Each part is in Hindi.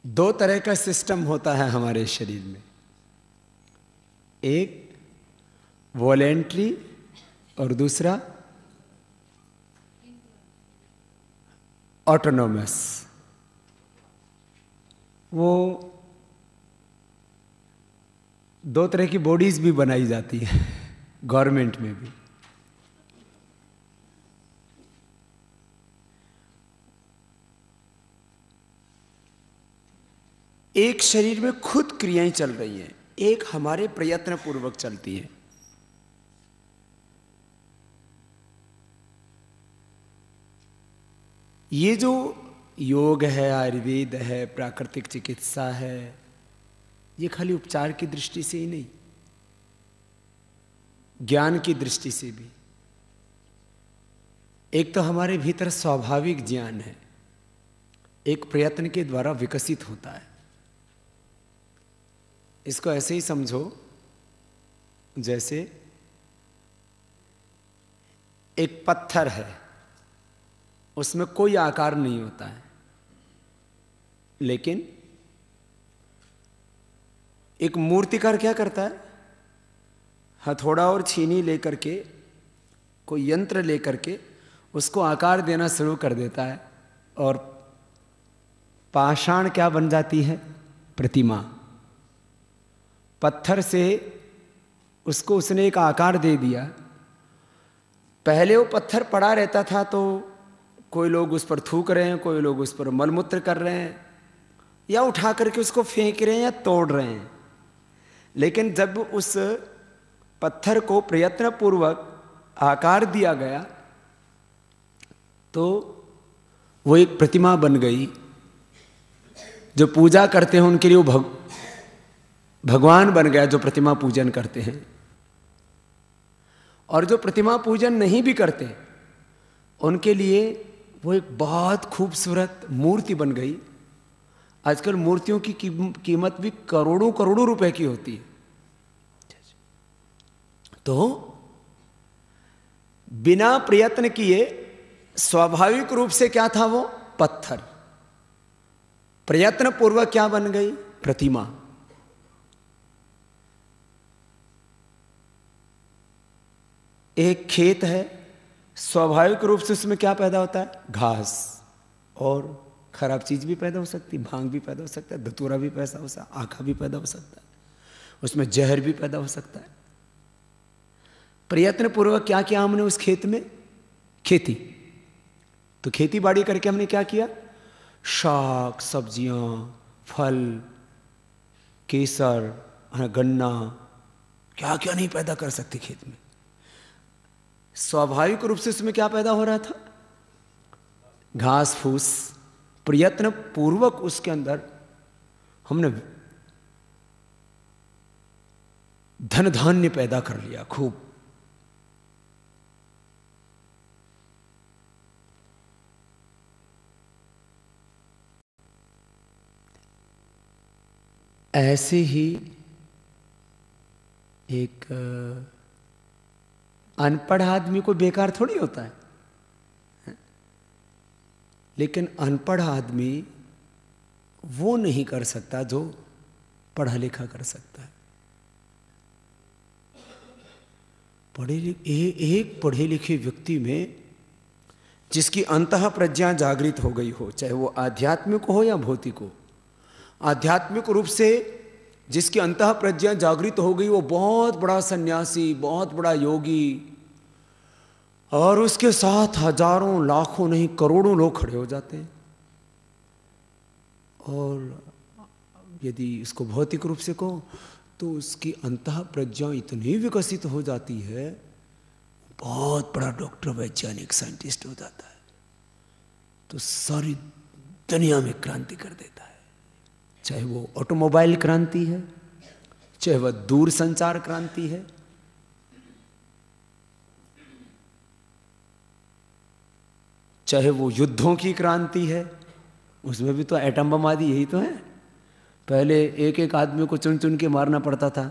दो तरह का सिस्टम होता है हमारे शरीर में, एक वॉलेंट्री और दूसरा ऑटोनोमस। वो दो तरह की बॉडीज भी बनाई जाती है गवर्नमेंट में भी। एक शरीर में खुद क्रियाएं चल रही हैं, एक हमारे प्रयत्न पूर्वक चलती है। ये जो योग है, आयुर्वेद है, प्राकृतिक चिकित्सा है, ये खाली उपचार की दृष्टि से ही नहीं, ज्ञान की दृष्टि से भी। एक तो हमारे भीतर स्वाभाविक ज्ञान है, एक प्रयत्न के द्वारा विकसित होता है। इसको ऐसे ही समझो जैसे एक पत्थर है, उसमें कोई आकार नहीं होता है, लेकिन एक मूर्तिकार क्या करता है, हथौड़ा और छीनी लेकर के, कोई यंत्र लेकर के उसको आकार देना शुरू कर देता है, और पाषाण क्या बन जाती है, प्रतिमा। पत्थर से उसको उसने एक आकार दे दिया। पहले वो पत्थर पड़ा रहता था तो कोई लोग उस पर थूक रहे हैं, कोई लोग उस पर मलमूत्र कर रहे हैं, या उठा करके उसको फेंक रहे हैं या तोड़ रहे हैं। लेकिन जब उस पत्थर को प्रयत्न पूर्वक आकार दिया गया तो वो एक प्रतिमा बन गई। जो पूजा करते हैं उनके लिए वो भगवान बन गया, जो प्रतिमा पूजन करते हैं। और जो प्रतिमा पूजन नहीं भी करते उनके लिए वो एक बहुत खूबसूरत मूर्ति बन गई। आजकल मूर्तियों की कीमत भी करोड़ों करोड़ों रुपए की होती है। तो बिना प्रयत्न किए स्वाभाविक रूप से क्या था, वो पत्थर, प्रयत्न पूर्वक क्या बन गई, प्रतिमा। एक खेत है, स्वाभाविक रूप से उसमें क्या पैदा होता है, घास, और खराब चीज भी पैदा हो सकती है, भांग भी पैदा हो सकता है, धतूरा भी पैदा हो सकता है, आखा भी पैदा हो सकता है, उसमें जहर भी पैदा हो सकता है। प्रयत्न पूर्वक क्या किया हमने उस खेत में, खेती। तो खेती बाड़ी करके हमने क्या किया, शाक सब्जियां, फल, केसर, गन्ना, क्या क्या नहीं पैदा कर सकते खेत में। स्वाभाविक रूप से उसमें क्या पैदा हो रहा था, घास फूस। प्रयत्न पूर्वक उसके अंदर हमने धन धान्य पैदा कर लिया खूब। ऐसे ही एक अनपढ़ आदमी को बेकार थोड़ी होता है, लेकिन अनपढ़ आदमी वो नहीं कर सकता जो पढ़ा लिखा कर सकता है। एक पढ़े लिखे व्यक्ति में जिसकी अंतः प्रज्ञा जागृत हो गई हो, चाहे वो आध्यात्मिक हो या भौतिक हो, आध्यात्मिक रूप से जिसकी अंतः प्रज्ञा जागृत हो गई, वो बहुत बड़ा सन्यासी, बहुत बड़ा योगी, और उसके साथ हजारों लाखों नहीं करोड़ों लोग खड़े हो जाते हैं। और यदि इसको भौतिक रूप से कहो तो उसकी अंतः प्रज्ञा इतनी विकसित हो जाती है, बहुत बड़ा डॉक्टर, वैज्ञानिक, साइंटिस्ट हो जाता है, तो सारी दुनिया में क्रांति कर देता है। चाहे वो ऑटोमोबाइल क्रांति है, चाहे वह दूर संचार क्रांति है, चाहे वो युद्धों की क्रांति है, उसमें भी तो एटम बम आदि यही तो है। पहले एक एक आदमी को चुन चुन के मारना पड़ता था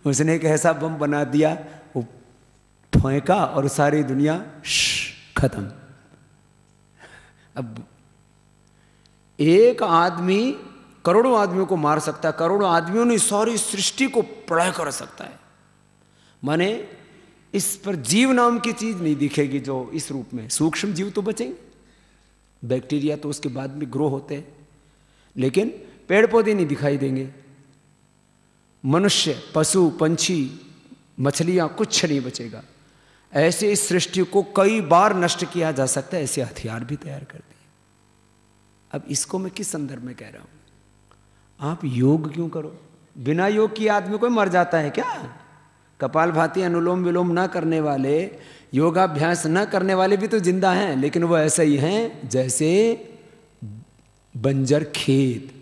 उसने एक ऐसा बम बना दिया, वो फेंका और सारी दुनिया खत्म। अब एक आदमी करोड़ों आदमियों को मार सकता है, करोड़ों आदमियों ने सारी सृष्टि को प्रलय कर सकता है। माने इस पर जीव नाम की चीज नहीं दिखेगी जो इस रूप में। सूक्ष्म जीव तो बचेंगे, बैक्टीरिया तो उसके बाद में ग्रो होते हैं, लेकिन पेड़ पौधे नहीं दिखाई देंगे। मनुष्य, पशु, पंछी, मछलियां, कुछ नहीं बचेगा। ऐसे इस सृष्टि को कई बार नष्ट किया जा सकता है, ऐसे हथियार भी तैयार कर दिए। अब इसको मैं किस संदर्भ में कह रहा हूं? आप योग क्यों करो? बिना योग किए आदमी कोई मर जाता है क्या? कपालभाति, अनुलोम विलोम ना करने वाले, योगाभ्यास ना करने वाले भी तो जिंदा हैं, लेकिन वो ऐसे ही हैं जैसे बंजर खेत,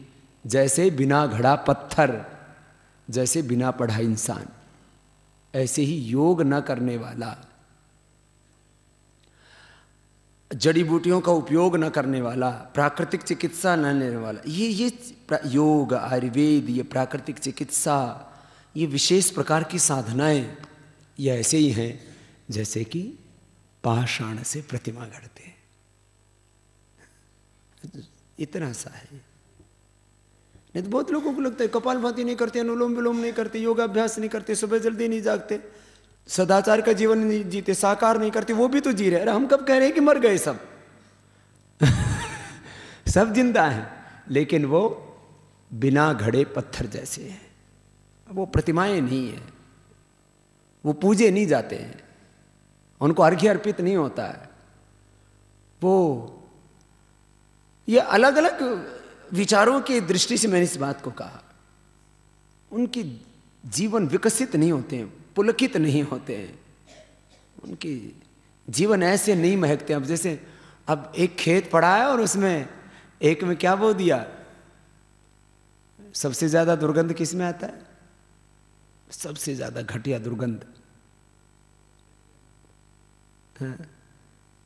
जैसे बिना घड़ा पत्थर, जैसे बिना पढ़ा इंसान। ऐसे ही योग न करने वाला, जड़ी बूटियों का उपयोग न करने वाला, प्राकृतिक चिकित्सा न लेने वाला, ये योग, आयुर्वेद, ये प्राकृतिक चिकित्सा, ये विशेष प्रकार की साधनाएं, ये ऐसे ही हैं जैसे कि पाषाण से प्रतिमा गढ़ते हैं। इतना सा है। नहीं तो बहुत लोगों को लगता है कपालभाति नहीं करते, अनुलोम विलोम नहीं करते, योगाभ्यास नहीं करते, सुबह जल्दी नहीं जागते, सदाचार का जीवन नहीं जीते, साकार नहीं करते, वो भी तो जी रहे। अरे हम कब कह रहे हैं कि मर गए सब? सब जिंदा हैं, लेकिन वो बिना घड़े पत्थर जैसे हैं। वो प्रतिमाएं नहीं है, वो पूजे नहीं जाते हैं, उनको अर्घ्य अर्पित नहीं होता है। वो ये अलग अलग विचारों की दृष्टि से मैंने इस बात को कहा। उनकी जीवन विकसित नहीं होते हैं, पुलकित नहीं होते हैं, उनकी जीवन ऐसे नहीं महकते। अब जैसे अब एक खेत पड़ा है और उसमें एक में क्या बो दिया, सबसे ज्यादा दुर्गंध किस में आता है? सबसे ज्यादा घटिया दुर्गंध। हाँ,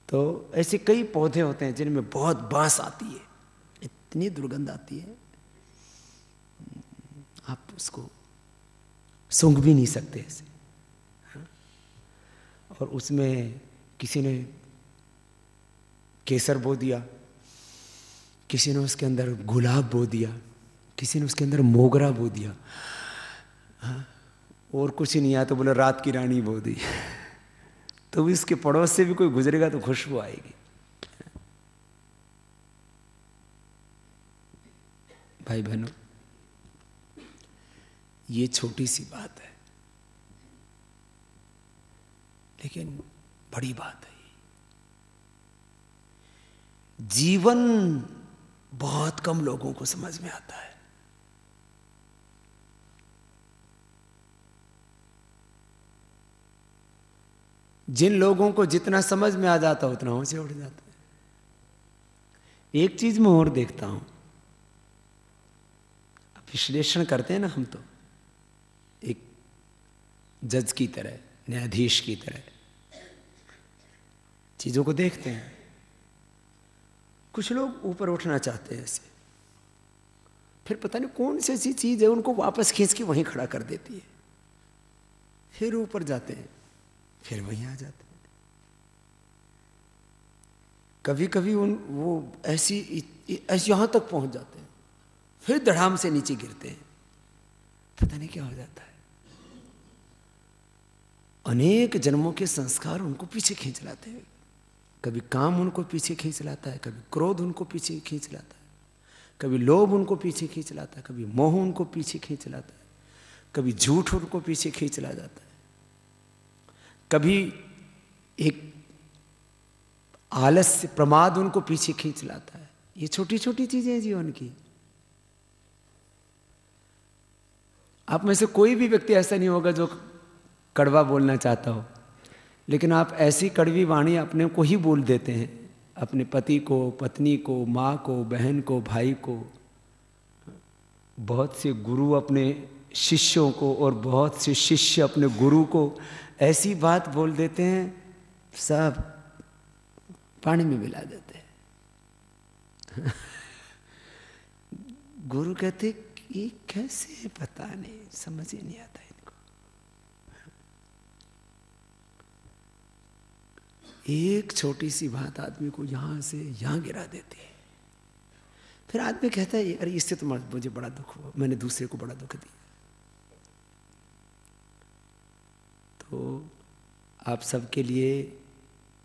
तो ऐसे कई पौधे होते हैं जिनमें बहुत बांस आती है, इतनी दुर्गंध आती है, आप उसको सूंघ भी नहीं सकते ऐसे। और उसमें किसी ने केसर बो दिया, किसी ने उसके अंदर गुलाब बो दिया, किसी ने उसके अंदर मोगरा बो दिया, और कुछ ही नहीं आया तो बोले रात की रानी बो दी। तो भी इसके पड़ोस से भी कोई गुजरेगा तो खुशबू आएगी। भाई बहनों, ये छोटी सी बात है, लेकिन बड़ी बात है। जीवन बहुत कम लोगों को समझ में आता है। जिन लोगों को जितना समझ में आ जाता उतना होश से उड़ जाता है। एक चीज मैं और देखता हूं, विश्लेषण करते हैं ना हम, तो एक जज की तरह, न्यायाधीश की तरह चीजों को देखते हैं। कुछ लोग ऊपर उठना चाहते हैं ऐसे, फिर पता नहीं कौन सी ऐसी चीज है उनको वापस खींच के वहीं खड़ा कर देती है, फिर ऊपर जाते हैं, फिर वहीं आ जाते हैं। कभी कभी वो ऐसी यहां तक पहुंच जाते हैं, फिर धड़ाम से नीचे गिरते हैं, पता नहीं क्या हो जाता है। अनेक जन्मों के संस्कार उनको पीछे खींच लाते हैं। कभी काम उनको पीछे खींच लाता है, कभी क्रोध उनको पीछे खींच लाता है, कभी लोभ उनको पीछे खींच लाता है, कभी मोह उनको पीछे खींच लाता है, कभी झूठ उनको पीछे खींच ला जाता है, कभी एक आलस्य प्रमाद उनको पीछे खींच लाता है। ये छोटी छोटी चीजें हैं जीवन की। आप में से कोई भी व्यक्ति ऐसा नहीं होगा जो कड़वा बोलना चाहता हो, लेकिन आप ऐसी कड़वी वाणी अपने को ही बोल देते हैं, अपने पति को, पत्नी को, माँ को, बहन को, भाई को। बहुत से गुरु अपने शिष्यों को और बहुत से शिष्य अपने गुरु को ऐसी बात बोल देते हैं, सब पानी में मिला देते हैं। गुरु कहते ये कैसे, पता नहीं, समझ ही नहीं आता इनको। एक छोटी सी बात आदमी को यहां से यहां गिरा देती है। फिर आदमी कहता है अरे इससे तो मुझे बड़ा दुख हुआ, मैंने दूसरे को बड़ा दुख दिया। तो आप सबके लिए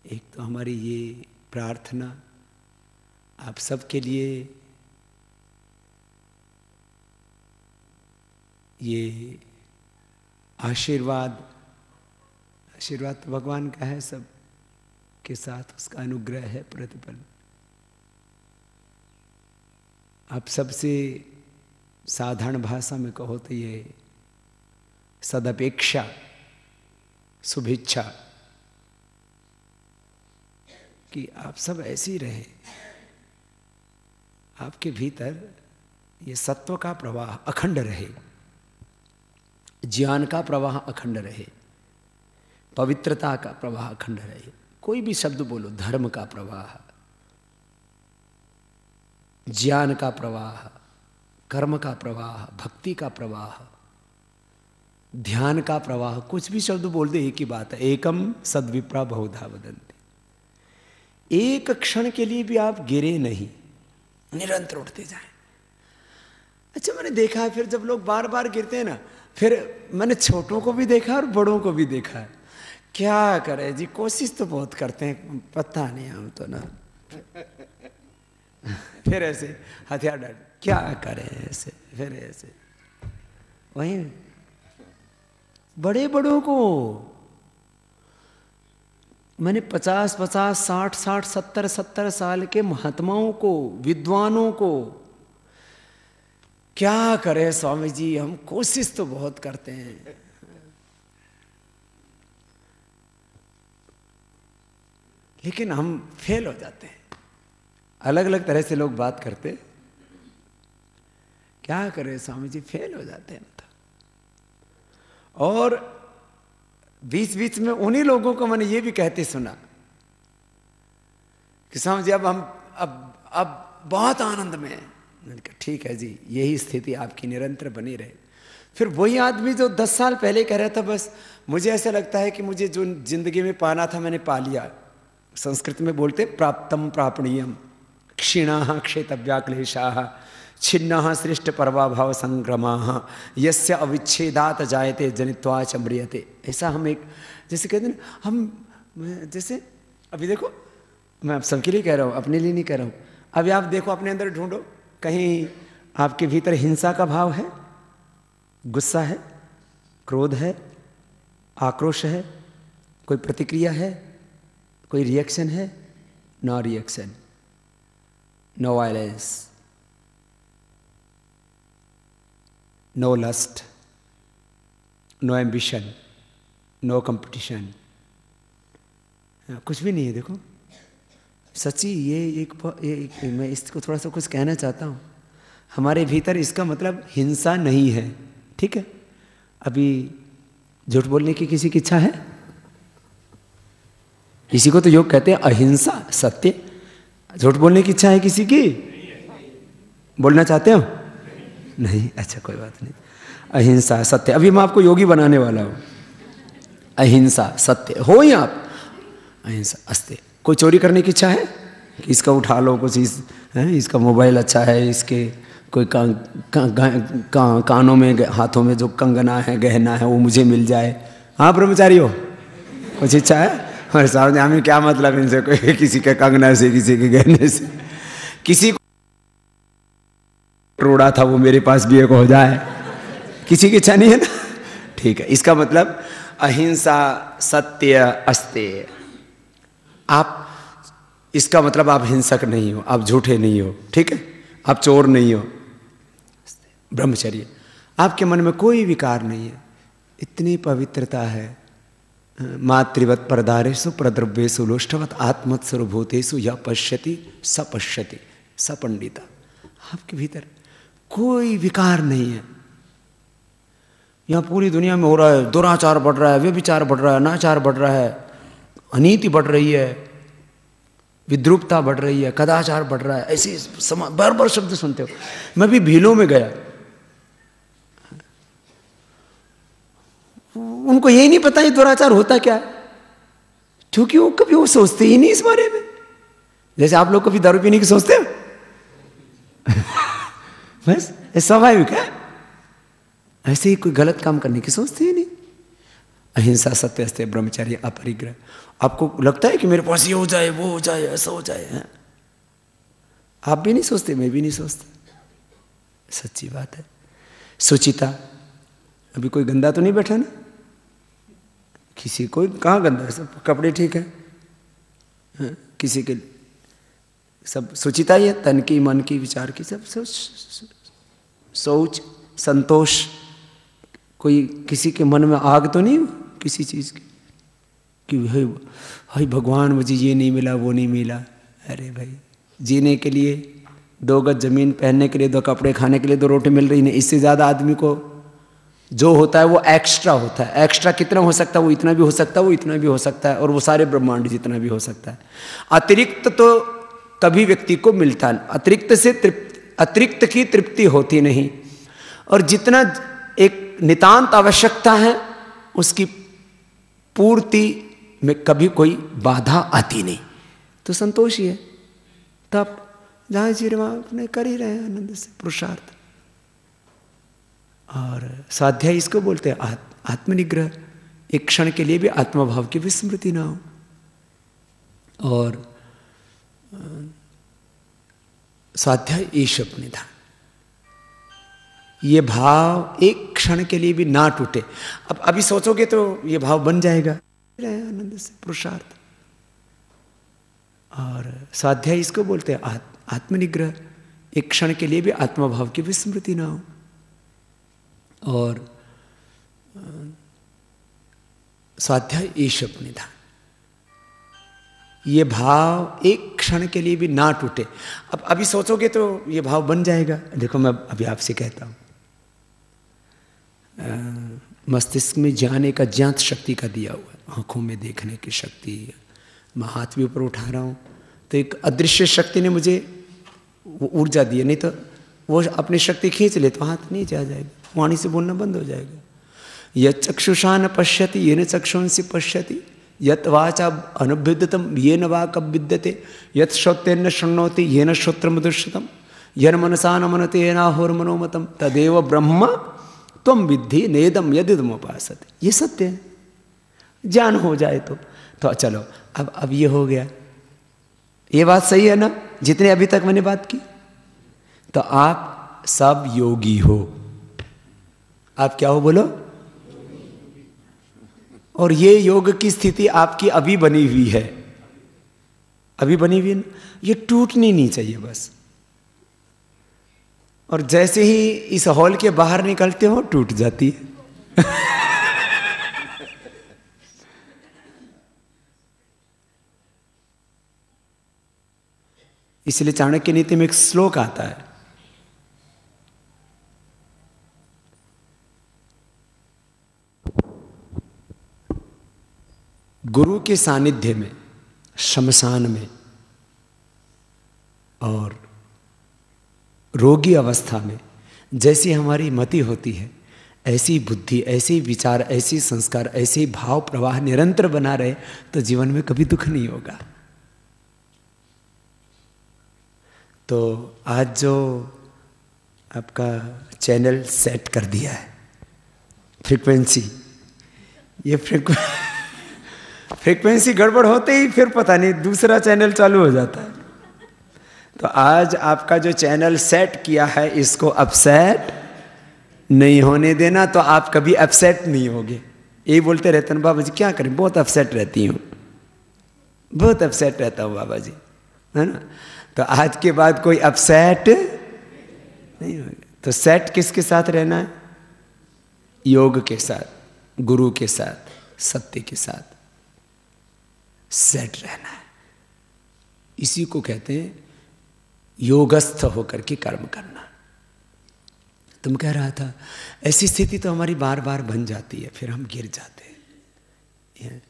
एक तो हमारी ये प्रार्थना, आप सबके लिए ये आशीर्वाद। आशीर्वाद तो भगवान का है, सब के साथ उसका अनुग्रह है, प्रतिपल। आप सबसे साधारण भाषा में कहो तो ये सदपेक्षा, शुभेच्छा कि आप सब ऐसे ही रहे, आपके भीतर ये सत्व का प्रवाह अखंड रहे, ज्ञान का प्रवाह अखंड रहे, पवित्रता का प्रवाह अखंड रहे। कोई भी शब्द बोलो, धर्म का प्रवाह, ज्ञान का प्रवाह, कर्म का प्रवाह, भक्ति का प्रवाह, ध्यान का प्रवाह, कुछ भी शब्द बोल दे एक ही बात है, एकम सद्विप्रा बहुधा वदन्ति। एक क्षण के लिए भी आप गिरे नहीं, निरंतर उठते जाएं। अच्छा, मैंने देखा है फिर जब लोग बार बार गिरते हैं ना, फिर मैंने छोटों को भी देखा और बड़ों को भी देखा है। क्या करें जी, कोशिश तो बहुत करते हैं, पता नहीं हम तो ना फिर ऐसे हथियार डाल, क्या करें ऐसे, फिर ऐसे। वहीं बड़े बड़ों को मैंने 50-50, 60-60, 70-70 साल के महात्माओं को, विद्वानों को, क्या करें स्वामी जी, हम कोशिश तो बहुत करते हैं, लेकिन हम फेल हो जाते हैं। अलग अलग तरह से लोग बात करते, क्या करें स्वामी जी, फेल हो जाते हैं। और बीच बीच में उन्हीं लोगों को मैंने ये भी कहते सुना कि स्वामी जी अब बहुत आनंद में है। मैंने कहा ठीक है जी, यही स्थिति आपकी निरंतर बनी रहे। फिर वही आदमी जो 10 साल पहले कह रहा था बस मुझे ऐसा लगता है कि मुझे जो जिंदगी में पाना था मैंने पा लिया, संस्कृत में बोलते प्राप्तम प्रापणीयम, क्षीणाः क्षेतव्या क्लेशाः, छिन्नाः सृष्ट पर्वाभाव संग्रमाः, यस्य अविच्छेदात जायते जनित्वाच म्रियते। ऐसा हम एक जैसे कहते हैं ना, हम जैसे अभी देखो, मैं आप सबके लिए कह रहा हूँ, अपने लिए नहीं कह रहा हूँ। अभी आप देखो अपने अंदर ढूंढो, कहीं आपके भीतर हिंसा का भाव है, गुस्सा है, क्रोध है, आक्रोश है, कोई प्रतिक्रिया है, कोई रिएक्शन है? No reaction, no violence, no lust, no ambition, no competition, कुछ भी नहीं है। देखो सच्ची ये मैं इसको थोड़ा सा कुछ कहना चाहता हूँ, हमारे भीतर इसका मतलब हिंसा नहीं है, ठीक है। अभी झूठ बोलने की किसी की इच्छा है? किसी को तो योग कहते हैं अहिंसा, सत्य। झूठ बोलने की इच्छा है किसी की? बोलना चाहते हो? नहीं, अच्छा कोई बात नहीं। अहिंसा सत्य, अभी मैं आपको योगी बनाने वाला हूँ। अहिंसा सत्य हो ही आप, अहिंसा अस्ते। कोई चोरी करने की इच्छा है कि इसका उठा लो कुछ, इसका मोबाइल अच्छा है, इसके कोई कानों में हाथों में जो कंगना है, गहना है, वो मुझे मिल जाए? हाँ ब्रह्मचारी हो, कुछ इच्छा है? और साहब हमें क्या मतलब इनसे, कोई किसी के कंगना से, किसी के गहने से, किसी को रोड़ा था वो मेरे पास भी एक हो जाए, किसी की इच्छा नहीं है ना? ठीक है, इसका मतलब अहिंसा सत्य अस्ते। आप इसका मतलब आप हिंसक नहीं हो, आप झूठे नहीं हो, ठीक है, आप चोर नहीं हो, ब्रह्मचर्य। आपके मन में कोई विकार नहीं है, इतनी पवित्रता है। मातृवत परदारेषु प्रद्रव्येषु लोष्ठवत आत्मत्सर्वभूतेषु यः पश्यति स पश्यति स पंडिता। आपके भीतर कोई विकार नहीं है। यहाँ पूरी दुनिया में हो रहा है, दुराचार बढ़ रहा है, व्यभिचार बढ़ रहा है, नाचार बढ़ रहा है, अनीति बढ़ रही है, विद्रूपता बढ़ रही है, कदाचार बढ़ रहा है, ऐसे बार बार शब्द सुनते हो। मैं भी भीलों में गया, उनको यही नहीं पता ये दुराचार होता क्या है, क्योंकि वो कभी वो सोचते ही नहीं इस बारे में। जैसे आप लोग कभी दारू पीने की सोचते हो? बस ये स्वाभाविक है। ऐसे ही कोई गलत काम करने की सोचते ही नहीं। अहिंसा, सत्य, अस्तेय, ब्रह्मचर्य, अपरिग्रह। आपको लगता है कि मेरे पास ये हो जाए, वो हो जाए, ऐसा हो जाए, है? आप भी नहीं सोचते, मैं भी नहीं सोचता, सच्ची बात है। सुचिता, अभी कोई गंदा तो नहीं बैठा ना? किसी कोई कहाँ गंदा है, सब कपड़े ठीक है, किसी के सब सुचिता ही है, तन की, मन की, विचार की, सब शौच, संतोष। कोई किसी के मन में आग तो नहीं किसी चीज की कि भाई भगवान मुझे ये नहीं मिला, वो नहीं मिला। अरे भाई, जीने के लिए 2 गज जमीन, पहनने के लिए 2 कपड़े, खाने के लिए 2 रोटी मिल रही नहीं, इससे ज्यादा आदमी को जो होता है वो एक्स्ट्रा होता है। एक्स्ट्रा कितना हो सकता है? वो इतना भी हो सकता है, वो इतना भी हो सकता है, और वो सारे ब्रह्मांड जितना भी हो सकता है। अतिरिक्त तो कभी व्यक्ति को मिलता नहीं, अतिरिक्त की तृप्ति होती नहीं, और जितना एक नितांत आवश्यकता है उसकी पूर्ति में कभी कोई बाधा आती नहीं, तो संतोष ही है। तब जहां जी रहे वहां अपने कर ही रहे हैं आनंद से पुरुषार्थ। और स्वाध्याय इसको बोलते हैं आत्मनिग्रह। एक क्षण के लिए भी आत्मभाव की विस्मृति ना हो। और स्वाध्याय ईश निधान, ये भाव एक क्षण के लिए भी ना टूटे। अब अभी सोचोगे तो ये भाव बन जाएगा आनंद से पुरुषार्थ। और स्वाध्याय इसको बोलते हैं आत्मनिग्रह। एक क्षण के लिए भी आत्मभाव की विस्मृति ना हो। और स्वाध्याय ईश निधान, ये भाव एक क्षण के लिए भी ना टूटे। अब अभी सोचोगे तो ये भाव बन जाएगा। देखो मैं अभी आपसे कहता हूं, मस्तिष्क में जाने का, ज्ञात शक्ति का दिया हुआ है, आंखों में देखने की शक्ति। मैं हाथ भी ऊपर उठा रहा हूं तो एक अदृश्य शक्ति ने मुझे वो ऊर्जा दी है, नहीं तो वो अपनी शक्ति खींच ले तो हाथ नीचे आ जाएगा, वाणी से बोलना बंद हो जाएगा। यत् चक्षुषा न पश्यति येन चक्षुंसि पश्यति, यत् वाचा अनुभिद्यतम येन वाक् विद्यते, यत् श्रोत्रेण शृणोति येन श्रोत्रमदृश्यतम, येन मनसा न मनते येन आहोर्मनोमतम, तदेव ब्रह्म त्वं विद्धि नेदम यदिदम उपासते। ये सत्य है, ज्ञान हो जाए तो चलो अब ये हो गया। ये बात सही है ना, जितने अभी तक मैंने बात की? तो आप सब योगी हो। आप क्या हो बोलो? और ये योग की स्थिति आपकी अभी बनी हुई है, अभी बनी हुई है, ये टूटनी नहीं चाहिए बस। और जैसे ही इस हॉल के बाहर निकलते हो टूट जाती है। इसलिए चाणक्य नीति में एक श्लोक आता है, गुरु के सानिध्य में, शमशान में और रोगी अवस्था में जैसी हमारी मति होती है, ऐसी बुद्धि, ऐसे विचार, ऐसी संस्कार, ऐसे भाव प्रवाह निरंतर बना रहे तो जीवन में कभी दुख नहीं होगा। तो आज जो आपका चैनल सेट कर दिया है, फ्रीक्वेंसी, ये फ्रीक्वेंसी गड़बड़ होते ही फिर पता नहीं दूसरा चैनल चालू हो जाता है। तो आज आपका जो चैनल सेट किया है इसको अपसेट नहीं होने देना, तो आप कभी अपसेट नहीं होगे। यही बोलते रहते हैं बाबा जी, क्या करें, बहुत अपसेट रहती हूँ, बहुत अपसेट रहता हूँ बाबा जी, है ना। तो आज के बाद कोई अपसेट नहीं होगा। तो सेट किसके साथ रहना है? योग के साथ, गुरु के साथ, सत्य के साथ सेट रहना है। इसी को कहते हैं योगस्थ होकर के कर्म करना। तुम कह रहा था ऐसी स्थिति तो हमारी बार बार बन जाती है, फिर हम गिर जाते हैं।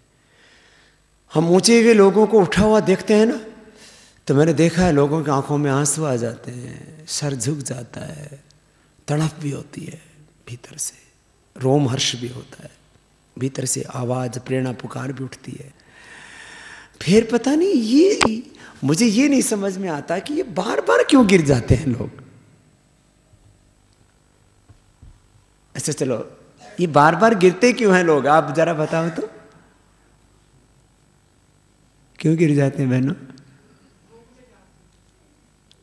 हम ऊंचे हुए लोगों को उठा हुआ देखते हैं ना, तो मैंने देखा है लोगों की आंखों में आंसू आ जाते हैं, सर झुक जाता है, तड़प भी होती है भीतर से, रोम हर्ष भी होता है भीतर से, आवाज प्रेरणा पुकार भी उठती है। फिर पता नहीं, ये मुझे ये नहीं समझ में आता कि ये बार बार क्यों गिर जाते हैं लोग। अच्छा चलो, ये बार बार गिरते क्यों हैं लोग, आप जरा बताओ तो, क्यों गिर जाते हैं बहनों?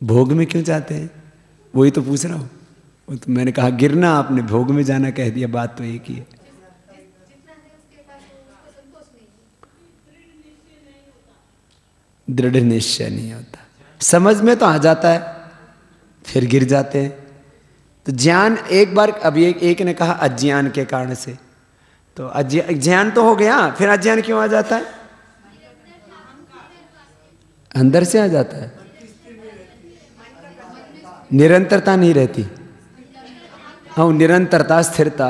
भोग में क्यों जाते हैं? वही तो पूछ रहा हूं। वो तो मैंने कहा गिरना, आपने भोग में जाना कह दिया, बात तो एक ही है। दृढ़ निश्चय नहीं होता, समझ में तो आ जाता है, फिर गिर जाते हैं। तो ज्ञान एक बार, अभी एक ने कहा अज्ञान के कारण से, तो ज्ञान तो हो गया, फिर अज्ञान क्यों आ जाता है? अंदर से आ जाता है, निरंतरता नहीं रहती। हाँ, निरंतरता स्थिरता,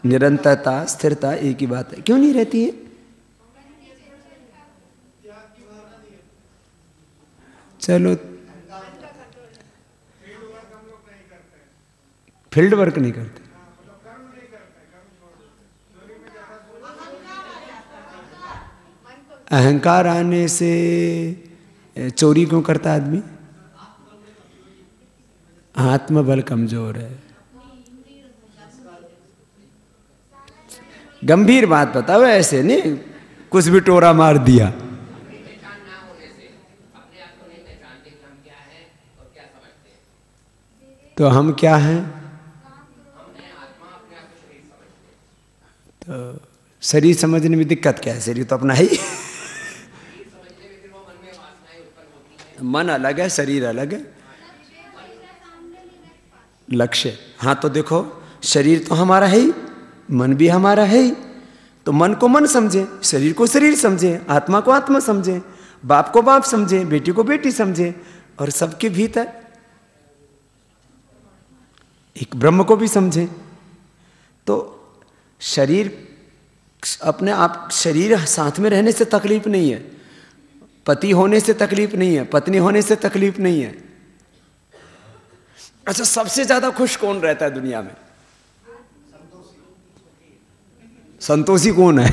निरंतरता स्थिरता एक ही बात है, क्यों नहीं रहती है? चलो, फील्ड वर्क नहीं करते, अहंकार आने से चोरी क्यों करता आदमी? आत्मबल कमजोर है। गंभीर बात बताओ, ऐसे नहीं कुछ भी टोरा मार दिया। तो हम क्या हैं? तो शरीर समझने में दिक्कत क्या है? शरीर तो अपना ही मन अलग है, शरीर अलग है, लक्ष्य। हाँ तो देखो, शरीर तो हमारा है ही, मन भी हमारा है ही, तो मन को मन समझे, शरीर को शरीर समझे, आत्मा को आत्मा समझे, बाप को बाप समझे, बेटी को बेटी समझे, और सबके भीतर एक ब्रह्म को भी समझे। तो शरीर अपने आप, शरीर साथ में रहने से तकलीफ नहीं है, पति होने से तकलीफ नहीं है, पत्नी होने से तकलीफ नहीं है। अच्छा, सबसे ज्यादा खुश कौन रहता है दुनिया में? संतोषी कौन है?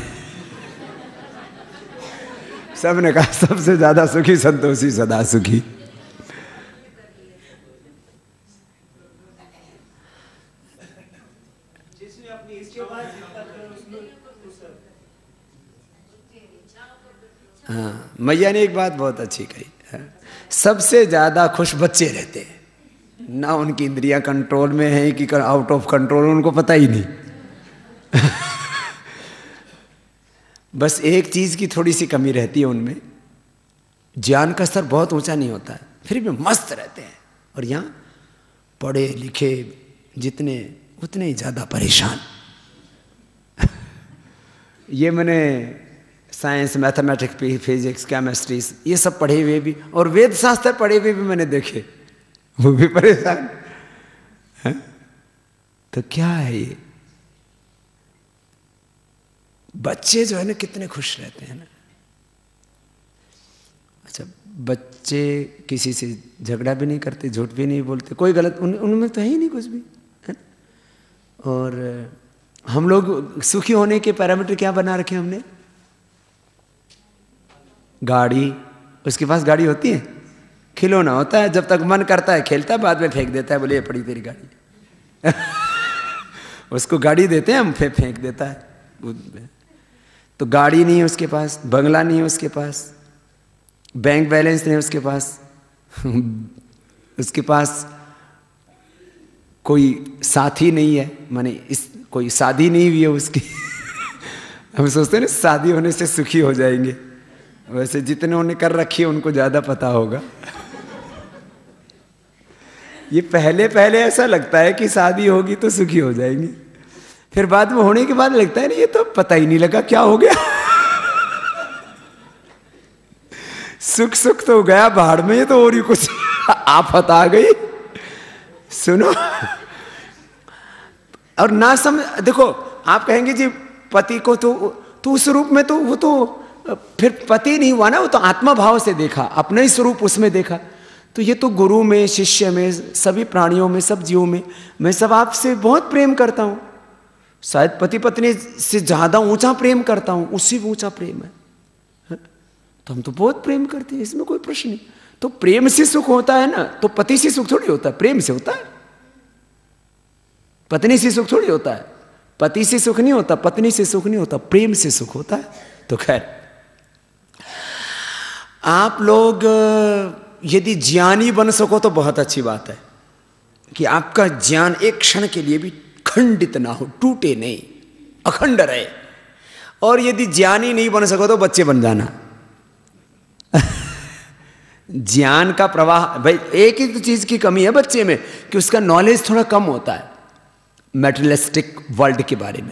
सबने कहा सबसे ज्यादा सुखी संतोषी, सदा सुखी। हाँ, मैया ने एक बात बहुत अच्छी कही, सबसे ज्यादा खुश बच्चे रहते हैं, ना उनकी इंद्रियां कंट्रोल में है कि आउट ऑफ कंट्रोल, उनको पता ही नहीं। बस एक चीज की थोड़ी सी कमी रहती है उनमें, ज्ञान का स्तर बहुत ऊंचा नहीं होता है, फिर भी मस्त रहते हैं। और यहाँ पढ़े लिखे जितने, उतने ही ज्यादा परेशान। ये मैंने साइंस, मैथमेटिक्स, फिजिक्स, केमिस्ट्री, ये सब पढ़े हुए भी, और वेद शास्त्र पढ़े हुए भी मैंने देखे, वो भी परेशान है। तो क्या है ये? बच्चे जो है ना कितने खुश रहते हैं ना। अच्छा, बच्चे किसी से झगड़ा भी नहीं करते, झूठ भी नहीं बोलते, कोई गलत उनमें तो है ही नहीं कुछ भी, है ना। और हम लोग सुखी होने के पैरामीटर क्या बना रखे हमने? गाड़ी, उसके पास गाड़ी होती है, खिलौना होता है, जब तक मन करता है खेलता है, बाद में फेंक देता है, बोले ये पड़ी तेरी गाड़ी। उसको गाड़ी देते हैं हम, फिर फेंक देता है। तो गाड़ी नहीं है उसके पास, बंगला नहीं है उसके पास, बैंक बैलेंस नहीं है उसके पास, उसके पास कोई साथी नहीं है, माने इस कोई शादी नहीं हुई है उसकी। हम सोचते हैं ना शादी होने से सुखी हो जाएंगे, वैसे जितने उन्होंने कर रखी है उनको ज्यादा पता होगा। ये पहले पहले ऐसा लगता है कि शादी होगी तो सुखी हो जाएंगे, फिर बाद में होने के बाद लगता है ना ये तो पता ही नहीं लगा क्या हो गया। सुख सुख तो गया भाड़ में, ये तो और ही कुछ आफत आ गई। सुनो, और ना समझ, देखो आप कहेंगे जी पति को तो उस रूप में तो वो तो फिर पति नहीं हुआ ना, वो तो आत्मा भाव से देखा, अपने ही स्वरूप उसमें देखा। तो ये तो गुरु में, शिष्य में, सभी प्राणियों में, सब जीवों में, मैं सब आपसे बहुत प्रेम करता हूं, शायद पति पत्नी से ज्यादा ऊंचा प्रेम करता हूं, उससे भी ऊंचा प्रेम है। तो हम तो बहुत प्रेम करते हैं, इसमें कोई प्रश्न नहीं। तो प्रेम से सुख होता है ना, तो पति से सुख थोड़ी होता है, प्रेम से होता है। पत्नी से सुख थोड़ी होता है, पति से सुख नहीं होता, पत्नी से सुख नहीं होता, प्रेम से सुख होता है। तो खैर, आप लोग यदि ज्ञानी बन सको तो बहुत अच्छी बात है कि आपका ज्ञान एक क्षण के लिए भी खंडित ना हो, टूटे नहीं, अखंड रहे। और यदि ज्ञानी नहीं बन सको तो बच्चे बन जाना। ज्ञान का प्रवाह, भाई एक ही तो चीज की कमी है बच्चे में कि उसका नॉलेज थोड़ा कम होता है मैटेरियलिस्टिक वर्ल्ड के बारे में।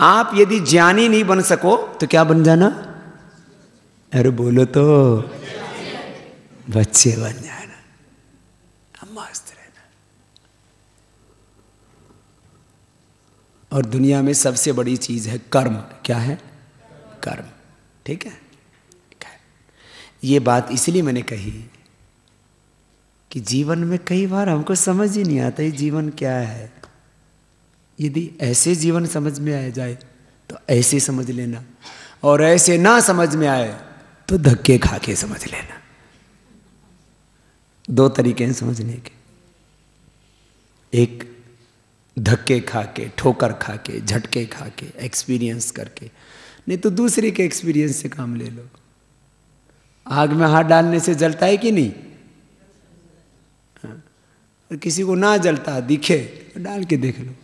आप यदि ज्ञानी नहीं बन सको तो क्या बन जाना? अरे बोलो तो, बच्चे बन जाना, मस्त रहना। और दुनिया में सबसे बड़ी चीज है कर्म। क्या है? कर्म। ठीक है, ये बात इसलिए मैंने कही कि जीवन में कई बार हमको समझ ही नहीं आता ये जीवन क्या है। यदि ऐसे जीवन समझ में आ जाए तो ऐसे समझ लेना, और ऐसे ना समझ में आए तो धक्के खा के समझ लेना। दो तरीके हैं समझने के, एक धक्के खा के, ठोकर खा के, झटके खा के, एक्सपीरियंस करके, नहीं तो दूसरे के एक्सपीरियंस से काम ले लो। आग में हाथ डालने से जलता है कि नहीं? और किसी को ना जलता दिखे तो डाल के देख लो।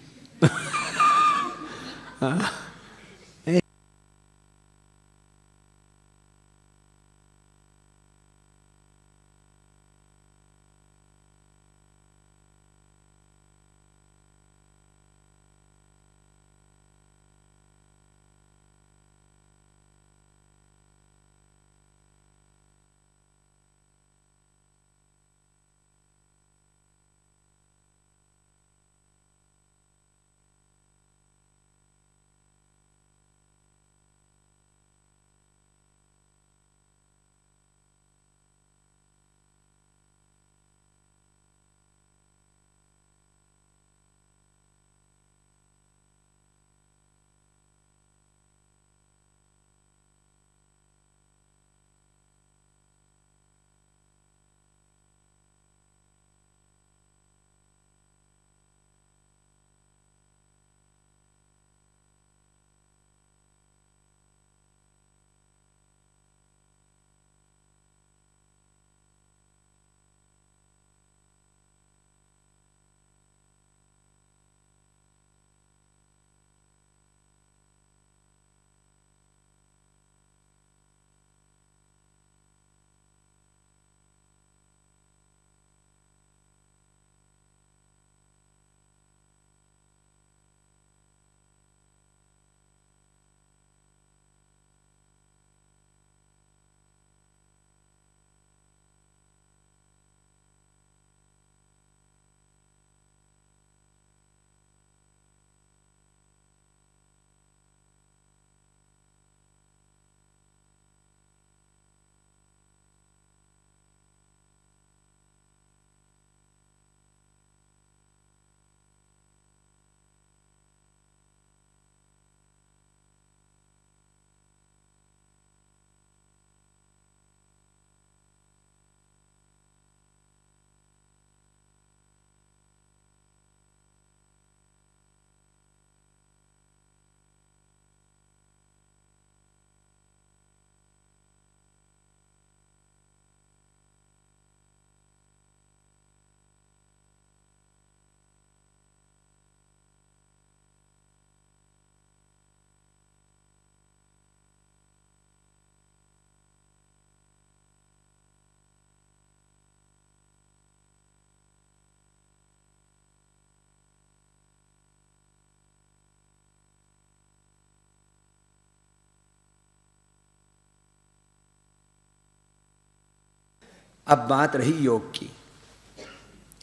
अब बात रही योग की।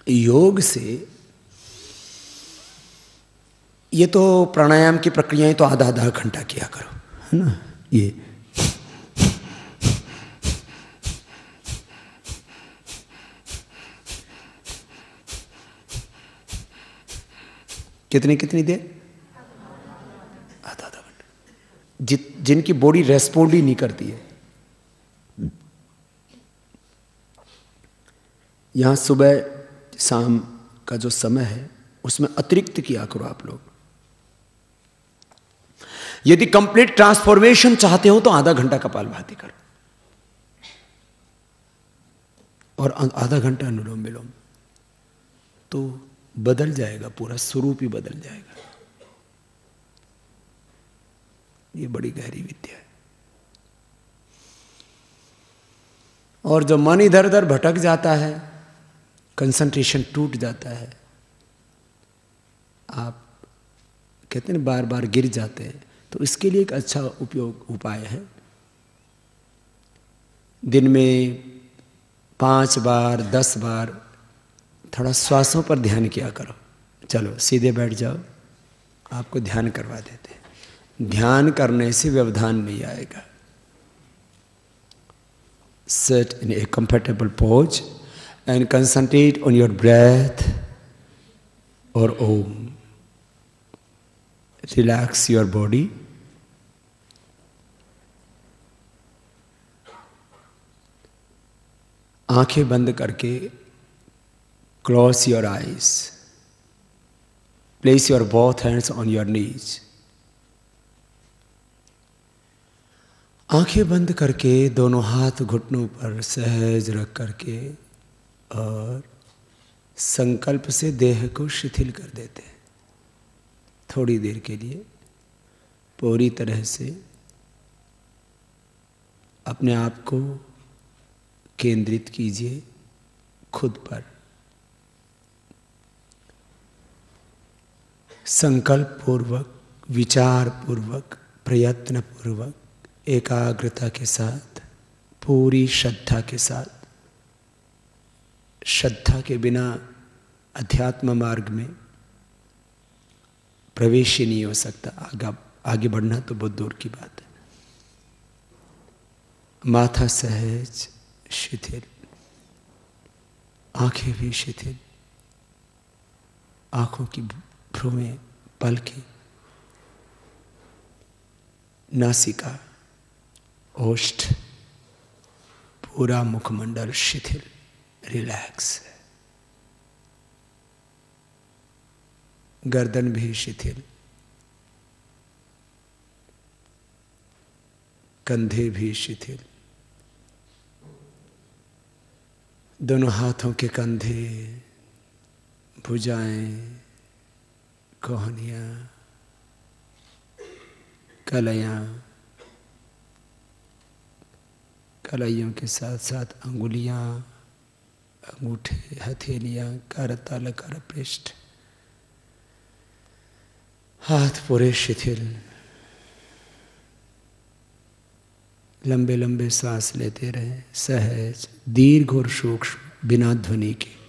योग से ये तो प्राणायाम की प्रक्रियाएं तो आधा आधा घंटा किया करो, है ना। ये कितनी कितनी देर? आधा आधा घंटा। जिनकी बॉडी रेस्पॉन्ड ही नहीं करती है, यहाँ सुबह शाम का जो समय है उसमें अतिरिक्त किया करो आप लोग। यदि कंप्लीट ट्रांसफॉर्मेशन चाहते हो तो आधा घंटा कपालभाति करो और आधा घंटा अनुलोम विलोम, तो बदल जाएगा, पूरा स्वरूप ही बदल जाएगा। ये बड़ी गहरी विद्या है। और जो मन इधर उधर भटक जाता है, कंसंट्रेशन टूट जाता है, आप कहते हैं बार बार गिर जाते हैं, तो इसके लिए एक अच्छा उपाय है। दिन में 5 बार 10 बार थोड़ा श्वासों पर ध्यान किया करो। चलो सीधे बैठ जाओ, आपको ध्यान करवा देते हैं। ध्यान करने से व्यवधान नहीं आएगा। Sit in a comfortable pose and concentrate on your breath or Om. Relax your body. आंखें बंद करके close your eyes. Place your both hands on your knees. आंखें बंद करके दोनों हाथ घुटनों पर सहज रख करके और संकल्प से देह को शिथिल कर देते हैं। थोड़ी देर के लिए पूरी तरह से अपने आप को केंद्रित कीजिए खुद पर। संकल्प पूर्वक, विचार पूर्वक, प्रयत्न पूर्वक, एकाग्रता के साथ, पूरी श्रद्धा के साथ। श्रद्धा के बिना अध्यात्म मार्ग में प्रवेश ही नहीं हो सकता। आगे बढ़ना तो बहुत दूर की बात है। माथा सहज शिथिल, आंखें भी शिथिल, आंखों की भ्रूमें, पलकें, नासिका, ओष्ठ, पूरा मुखमंडल शिथिल, रिलैक्स है। गर्दन भी शिथिल, कंधे भी शिथिल, दोनों हाथों के कंधे, भुजाएं, कोहनियां, कलाइयां, कलाइयों के साथ साथ अंगुलियां, अंगूठे, हथेलियां, करतल, करपृष्ठ, हाथ पूरे शिथिल। लंबे लंबे सांस लेते रहें, सहज, दीर्घ और सूक्ष्म, बिना ध्वनि के।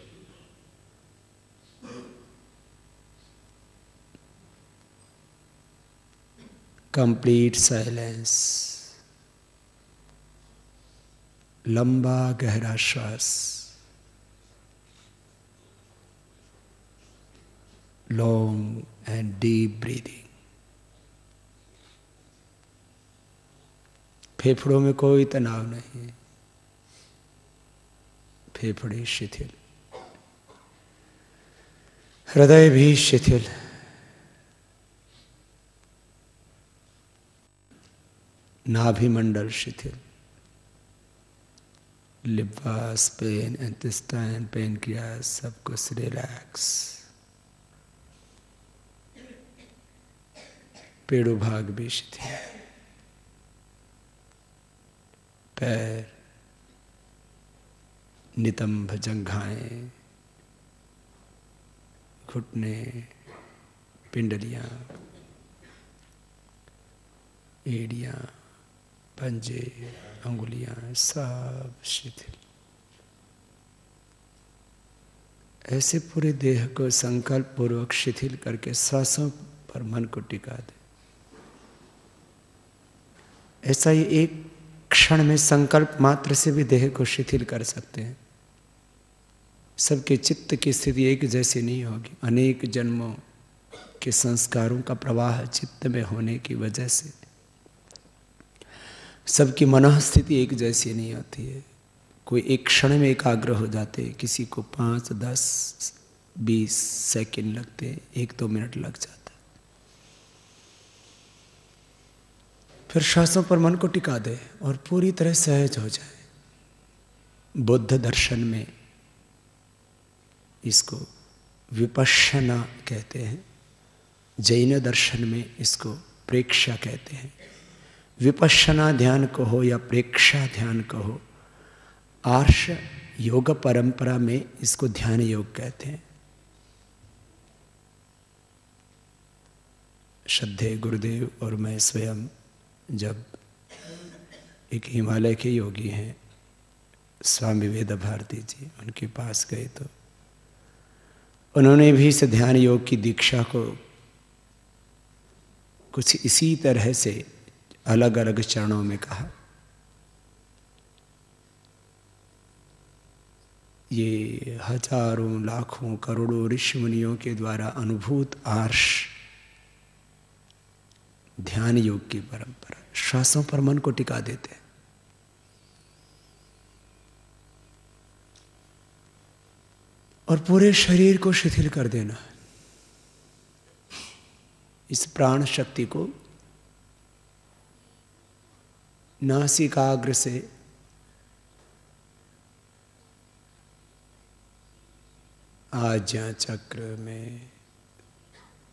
Complete silence. लंबा गहरा श्वास, लॉन्ग एंड डीप ब्रीदिंग। फेफड़ों में कोई तनाव नहीं, फेफड़े शिथिल, हृदय भी शिथिल, नाभिमंडल शिथिल, लिवर, स्प्लेन, इंटेस्टाइन, पैनक्रियास, सब कुछ रिलैक्स। पेड़ों भाग भी शिथिल, पैर, नितंब, जंघाएं, घुटने, पिंडलियां, एड़ियां, पंजे, अंगुलियां, सब शिथिल। ऐसे पूरे देह को संकल्प पूर्वक शिथिल करके श्वासों पर मन को टिका दे। ऐसा ही एक क्षण में संकल्प मात्र से भी देह को शिथिल कर सकते हैं। सबके चित्त की स्थिति एक जैसी नहीं होगी। अनेक जन्मों के संस्कारों का प्रवाह चित्त में होने की वजह से सबकी मनःस्थिति एक जैसी नहीं होती है। कोई एक क्षण में एकाग्र हो जाते, किसी को 5, 10, 20 सेकंड लगते, 1-2 मिनट लग जाता। फिर श्वासों पर मन को टिका दे और पूरी तरह सहज हो जाए। बुद्ध दर्शन में इसको विपश्यना कहते हैं, जैन दर्शन में इसको प्रेक्षा कहते हैं। विपश्यना ध्यान कहो या प्रेक्षा ध्यान कहो, आर्ष योग परंपरा में इसको ध्यान योग कहते हैं। श्रद्धेय गुरुदेव और मैं स्वयं जब एक हिमालय के योगी हैं स्वामी वेद भारती जी, उनके पास गए तो उन्होंने भी इस ध्यान योग की दीक्षा को कुछ इसी तरह से अलग अलग चरणों में कहा। ये हजारों लाखों करोड़ों ऋषि मुनियों के द्वारा अनुभूत आर्ष ध्यान योग की परंपरा, श्वासों पर मन को टिका देते हैं। और पूरे शरीर को शिथिल कर देना, इस प्राण शक्ति को नासिकाग्र से आज्ञा चक्र में,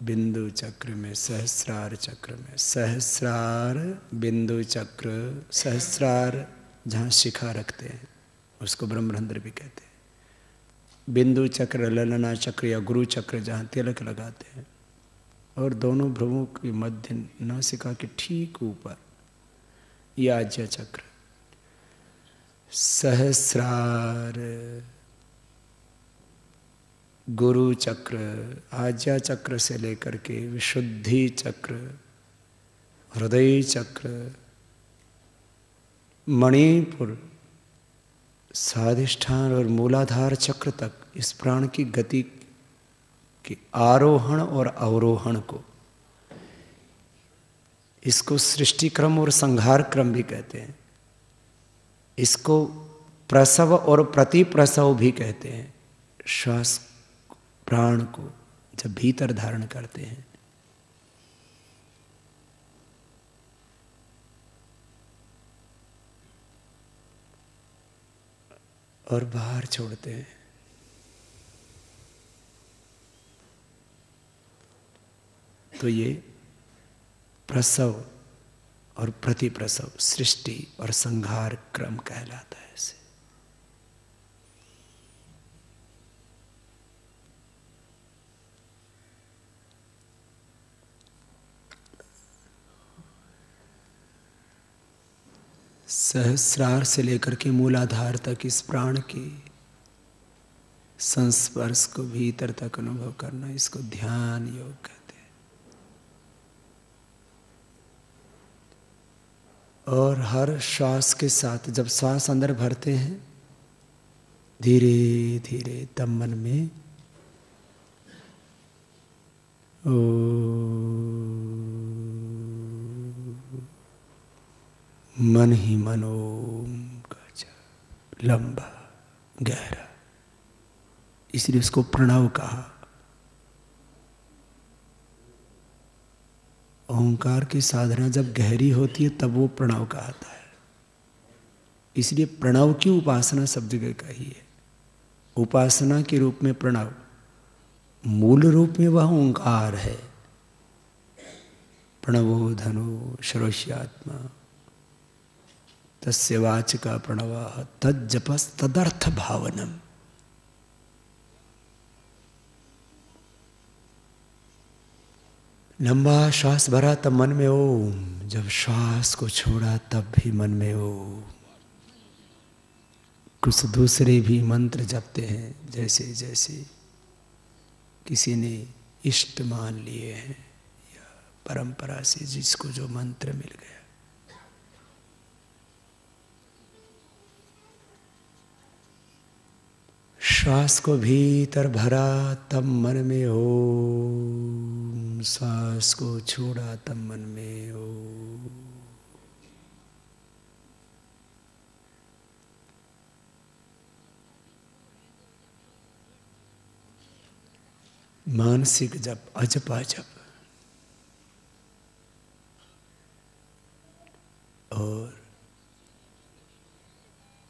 बिंदु चक्र में, सहस्रार चक्र में, सहस्रार बिंदु चक्र, सहस्रार जहाँ शिखा रखते हैं उसको ब्रह्मरंध्र भी कहते हैं। बिंदु चक्र, ललना चक्र या गुरु चक्र जहाँ तिलक लगाते हैं, और दोनों भ्रुवों के मध्य नासिका के ठीक ऊपर ये आज्ञा चक्र, सहस्रार गुरु चक्र, आज्ञा चक्र से लेकर के विशुद्धि चक्र, हृदय चक्र, मणिपुर, स्वाधिष्ठान और मूलाधार चक्र तक इस प्राण की गति के आरोहण और अवरोहण को, इसको सृष्टि क्रम और संहार क्रम भी कहते हैं। इसको प्रसव और प्रतिप्रसव भी कहते हैं। श्वास प्राण को जब भीतर धारण करते हैं और बाहर छोड़ते हैं, तो ये प्रसव और प्रतिप्रसव, सृष्टि और संहार क्रम कहलाता है। इसे सहस्रार से लेकर के मूलाधार तक इस प्राण के संस्पर्श को भीतर तक अनुभव करना, इसको ध्यान योग कहते हैं। और हर श्वास के साथ जब श्वास अंदर भरते हैं, धीरे धीरे तब मन में मन ही मन ओम का जाप, लंबा गहरा, इसलिए उसको प्रणव कहा। ओंकार की साधना जब गहरी होती है तब वो प्रणव कहता है। इसलिए प्रणव की उपासना सब जगह कही है। उपासना के रूप में प्रणव, मूल रूप में वह ओंकार है। प्रणवो धनो शरोष्यात्मा तस्य वाचका प्रणवाः तज्जपस् तदर्थ भावनम। लंबा श्वास भरा तब मन में ओम, जब श्वास को छोड़ा तब भी मन में ओम। कुछ दूसरे भी मंत्र जपते हैं, जैसे जैसे किसी ने इष्ट मान लिए हैं या परंपरा से जिसको जो मंत्र मिल गया। श्वास को भीतर भरा तब मन में ओम, श्वास को छोड़ा तब मन में ओम। मानसिक जप, अजपा जप। और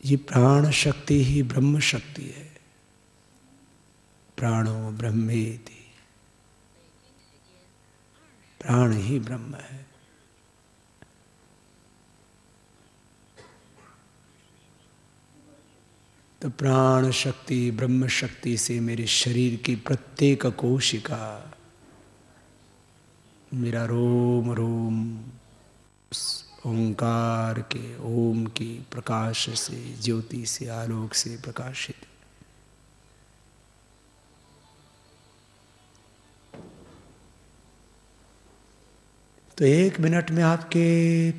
ये प्राण शक्ति ही ब्रह्म शक्ति है। प्राणो ब्रह्मेति, प्राण ही ब्रह्म है। तो प्राण शक्ति ब्रह्म शक्ति से मेरे शरीर की प्रत्येक कोशिका, मेरा रोम रोम उस ओंकार के ओम की प्रकाश से, ज्योति से, आलोक से प्रकाशित। तो 1 मिनट में आपके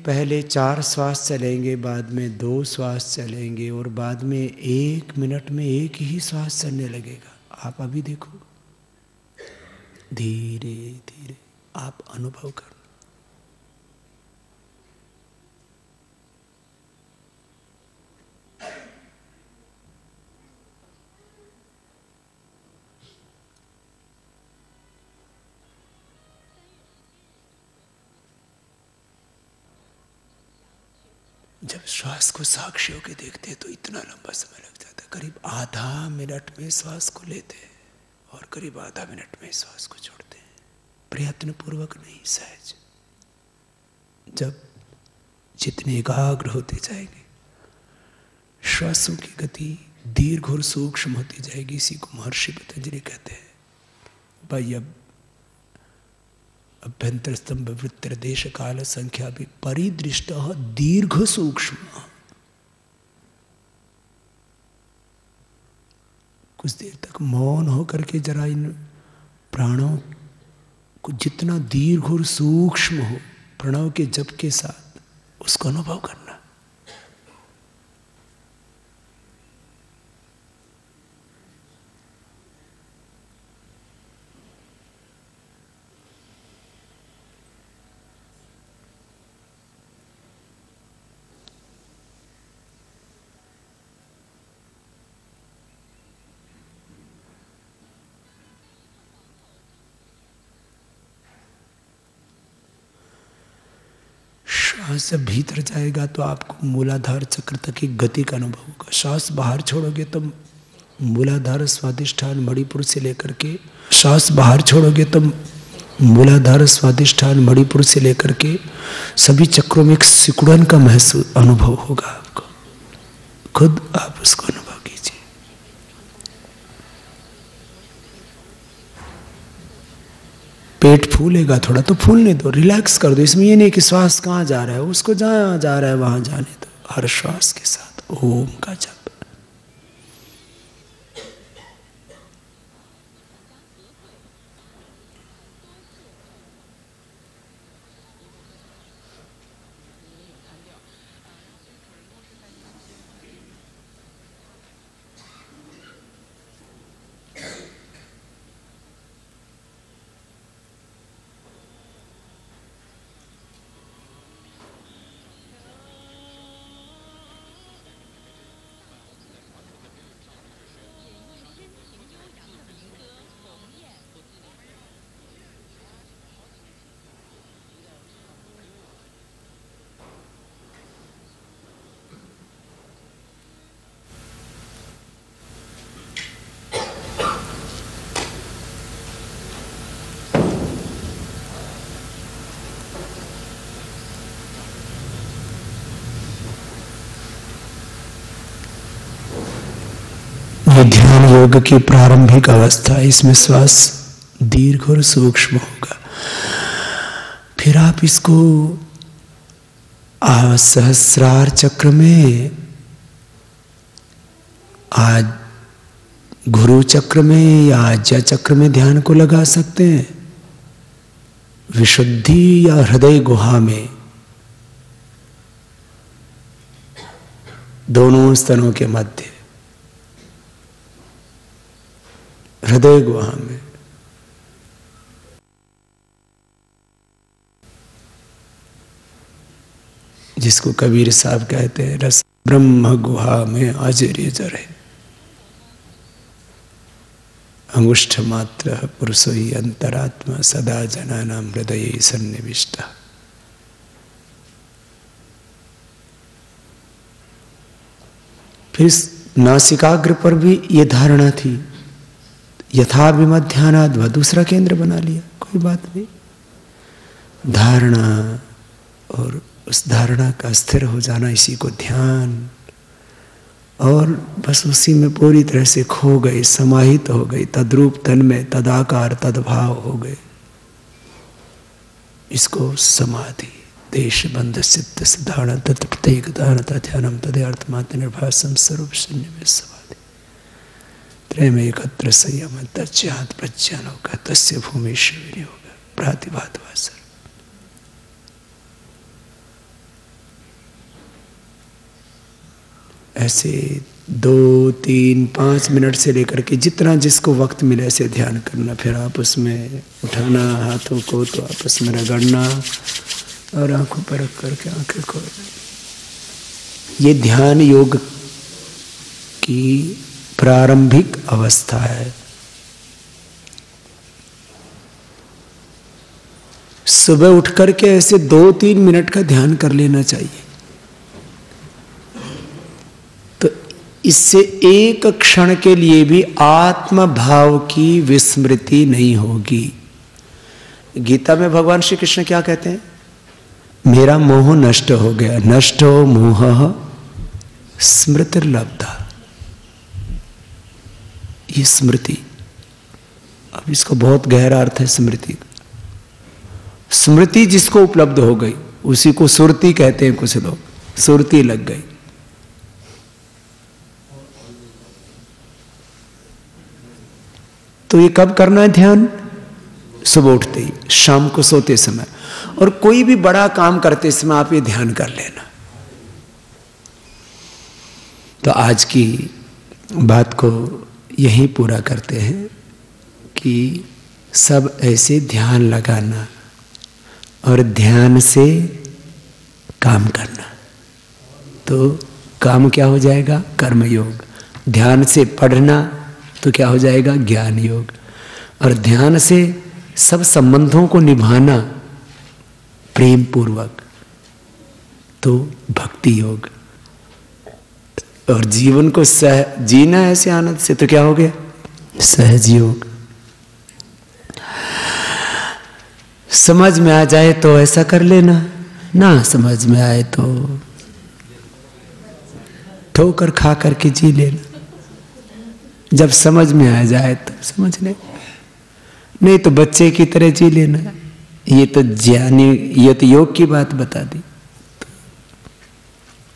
पहले 4 श्वास चलेंगे, बाद में 2 श्वास चलेंगे और बाद में 1 मिनट में 1 ही श्वास चलने लगेगा। आप अभी देखो, धीरे धीरे आप अनुभव करो। जब श्वास को साक्षी होकर देखते हैं तो इतना लंबा समय लग जाता है। करीब आधा मिनट में श्वास को लेते हैं और करीब आधा मिनट में श्वास को छोड़ते हैं। प्रयत्न पूर्वक नहीं, सहज। जब जितने एकाग्र होते जाएंगे, श्वासों की गति दीर्घ और सूक्ष्म होती जाएगी। इसी को महर्षि पतंजलि कहते हैं। भाई अब अभ्यंतर स्तंभ वृत्तिर देश काल संख्या भी परिदृष्ट दीर्घ सूक्ष्म। कुछ देर तक मौन होकर के जरा इन प्राणों को जितना दीर्घ और सूक्ष्म हो, प्रणव के जप के साथ उसको अनुभव करना। श्वास जब भीतर जाएगा तो आपको मूलाधार चक्र तक की गति का अनुभव होगा। श्वास बाहर छोड़ोगे तो मूलाधार स्वादिष्ठान मणिपुर से लेकर के, श्वास बाहर छोड़ोगे तो मूलाधार स्वादिष्ठान मणिपुर से लेकर के सभी चक्रों में एक सिकुड़न का महसूस अनुभव होगा आपको। खुद आप उसको अनुभव कीजिए। पेट फूलेगा थोड़ा तो फूलने दो, रिलैक्स कर दो। इसमें ये नहीं कि श्वास कहाँ जा रहा है, उसको जहाँ जा रहा है वहाँ जाने दो। हर श्वास के साथ ओम का जप। ये ध्यान योग की प्रारंभिक अवस्था। इसमें श्वास दीर्घ और सूक्ष्म होगा। फिर आप इसको सहस्रार चक्र में, आज गुरु चक्र में या आज्ञा चक्र में ध्यान को लगा सकते हैं, विशुद्धि या हृदय गुहा में, दोनों स्तनों के मध्य हृदय गुहा में। जिसको कबीर साहब कहते हैं रस ब्रह्म गुहा में अजरे जरे, अंगुष्ठ मात्र पुरुषो ही अंतरात्मा सदा जनानां हृदये सन्निविष्टा। फिर नासिकाग्र पर भी ये धारणा थी, यथा विमध्यानाद, वह दूसरा केंद्र बना लिया, कोई बात नहीं। धारणा और उस धारणा का स्थिर हो जाना, इसी को ध्यान, और बस उसी में पूरी तरह से खो गए, समाहित हो गए, तद्रूप तन्मय, तदाकार तद्भाव हो गए। इसको समाधि, देश बंध सिद्ध सिद्धारण तत्प्रत्येक धारणता ध्यानम तदर्थमात्र निर्भासम स्वरूप शून्य में समाधि प्रेम एकत्र संयम तज्ञात प्रज्ञान होगा तस्य भूमिश्वर होगा प्रातिभात वासर। ऐसे 2, 3, 5 मिनट से लेकर के जितना जिसको वक्त मिले ऐसे ध्यान करना। फिर आपस में उठाना हाथों को, तो आपस में रगड़ना और आंखों पर रख करके आंखें खोलना। ये ध्यान योग की प्रारंभिक अवस्था है। सुबह उठ करके ऐसे 2-3 मिनट का ध्यान कर लेना चाहिए। तो इससे एक क्षण के लिए भी आत्म भाव की विस्मृति नहीं होगी। गीता में भगवान श्री कृष्ण क्या कहते हैं? मेरा मोह नष्ट हो गया। नष्टो मोह स्मृतिर्लब्धा। ये स्मृति, अब इसको बहुत गहरा अर्थ है स्मृति। स्मृति जिसको उपलब्ध हो गई उसी को सुरती कहते हैं कुछ लोग। सुरती लग गई। तो ये कब करना है ध्यान? सुबह उठते ही, शाम को सोते समय, और कोई भी बड़ा काम करते समय आप ये ध्यान कर लेना। तो आज की बात को यहीं पूरा करते हैं कि सब ऐसे ध्यान लगाना और ध्यान से काम करना, तो काम क्या हो जाएगा? कर्म योग। ध्यान से पढ़ना तो क्या हो जाएगा? ज्ञान योग। और ध्यान से सब संबंधों को निभाना प्रेम पूर्वक तो भक्ति योग। और जीवन को जीना ऐसे आनंद से तो क्या हो गया? सहज योग। समझ में आ जाए तो ऐसा कर लेना, ना समझ में आए तो ठोकर खा करके जी लेना। जब समझ में आ जाए तो समझ ले, नहीं तो बच्चे की तरह जी लेना। ये तो ज्ञानी, ये तो योग की बात बता दी।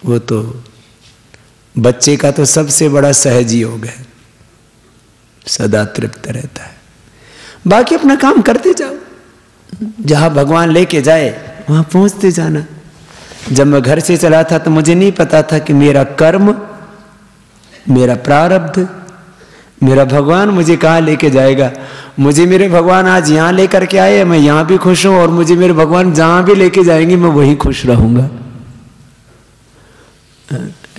वो तो बच्चे का तो सबसे बड़ा सहज योग है, सदा तृप्त रहता है। बाकी अपना काम करते जाओ, जहां भगवान लेके जाए वहां पहुंचते जाना। जब मैं घर से चला था तो मुझे नहीं पता था कि मेरा कर्म, मेरा प्रारब्ध, मेरा भगवान मुझे कहाँ लेके जाएगा। मुझे मेरे भगवान आज यहाँ लेकर के आए, मैं यहाँ भी खुश हूं, और मुझे मेरे भगवान जहां भी लेके जाएंगे मैं वहीं खुश रहूंगा।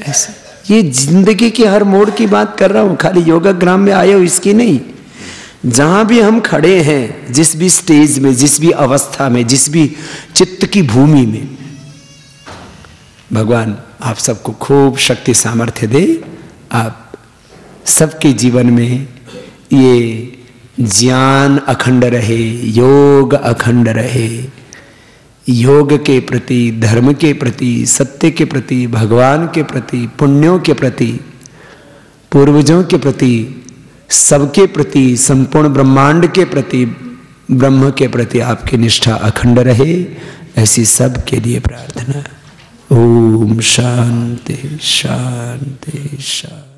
ऐसे ये जिंदगी की हर मोड़ की बात कर रहा हूं, खाली योगाग्राम में आए हो इसकी नहीं। जहां भी हम खड़े हैं, जिस भी स्टेज में, जिस भी अवस्था में, जिस भी चित्त की भूमि में, भगवान आप सबको खूब शक्ति सामर्थ्य दे। आप सबके जीवन में ये ज्ञान अखंड रहे, योग अखंड रहे। योग के प्रति, धर्म के प्रति, सत्य के प्रति, भगवान के प्रति, पुण्यों के प्रति, पूर्वजों के प्रति, सबके प्रति, संपूर्ण ब्रह्मांड के प्रति, ब्रह्म के प्रति आपकी निष्ठा अखंड रहे। ऐसी सब के लिए प्रार्थना। ओम शांति शांति शांति।